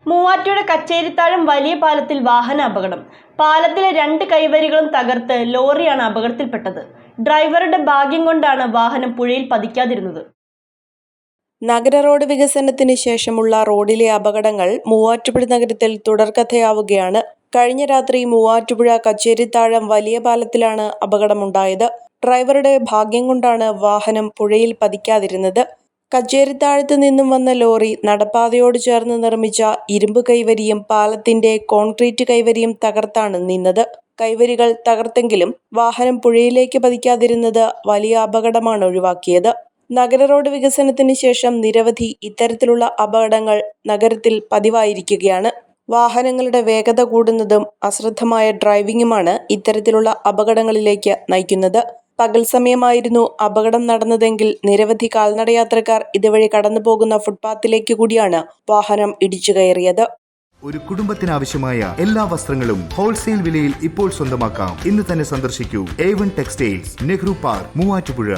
മൂവാറ്റുപുഴ കച്ചേരിത്താഴം വലിയ പാലത്തിൽ വാഹന അപകടം. പാലത്തിലെ 2 കൈവരികളും തകർത്ത് ലോറിയാണ് അപകടത്തിൽപ്പെട്ടത്. ഡ്രൈവറുടെ ഭാഗ്യം കൊണ്ടാണ് വാഹനം പുഴയിൽ പതിക്കാതിരുന്നത്. നഗര റോഡ് വികസനത്തിന് ശേഷമുള്ള റോഡിലെ അപകടങ്ങൾ മൂവാറ്റുപുഴ നഗരത്തിൽ തുടർക്കഥയാവുകയാണ്. കഴിഞ്ഞ രാത്രി മൂവാറ്റുപുഴ കച്ചേരിത്താഴം വലിയ പാലത്തിലാണ് അപകടമുണ്ടായത്. ഡ്രൈവറുടെ ഭാഗ്യം കൊണ്ടാണ് വാഹനം പുഴയിൽ പതിക്കാതിരുന്നത്. കച്ചേരിത്താഴത്ത് നിന്നും വന്ന ലോറി നടപ്പാതയോട് ചേർന്ന് നിർമ്മിച്ച ഇരുമ്പ് കൈവരിയും പാലത്തിന്റെ കോൺക്രീറ്റ് കൈവരിയും തകർത്താണ് നിന്നത്. കൈവരികൾ തകർത്തെങ്കിലും വാഹനം പുഴയിലേക്ക് പതിക്കാതിരുന്നത് വലിയ അപകടമാണ് ഒഴിവാക്കിയത്. നഗര റോഡ് വികസനത്തിന് ശേഷം നിരവധി ഇത്തരത്തിലുള്ള അപകടങ്ങൾ നഗരത്തിൽ പതിവായിരിക്കുകയാണ്. വാഹനങ്ങളുടെ വേഗത കൂടുന്നതും അശ്രദ്ധമായ ഡ്രൈവിംഗുമാണ് ഇത്തരത്തിലുള്ള അപകടങ്ങളിലേക്ക് നയിക്കുന്നത്. പകൽ സമയമായിരുന്നു അപകടം നടന്നതെങ്കിൽ നിരവധി കാൽനടയാത്രക്കാർ ഇതുവഴി കടന്നു പോകുന്ന ഫുട്പാത്തിലേക്ക് കൂടിയാണ് വാഹനം ഇടിച്ചു കയറിയത്. ഒരു കുടുംബത്തിനാവശ്യമായ എല്ലാ വസ്ത്രങ്ങളും ഹോൾസെയിൽ വിലയിൽ ഇപ്പോൾ സ്വന്തമാക്കാം. ഇന്ന് തന്നെ സന്ദർശിക്കൂ A1 textiles, Nehru park, Muvattupuzha.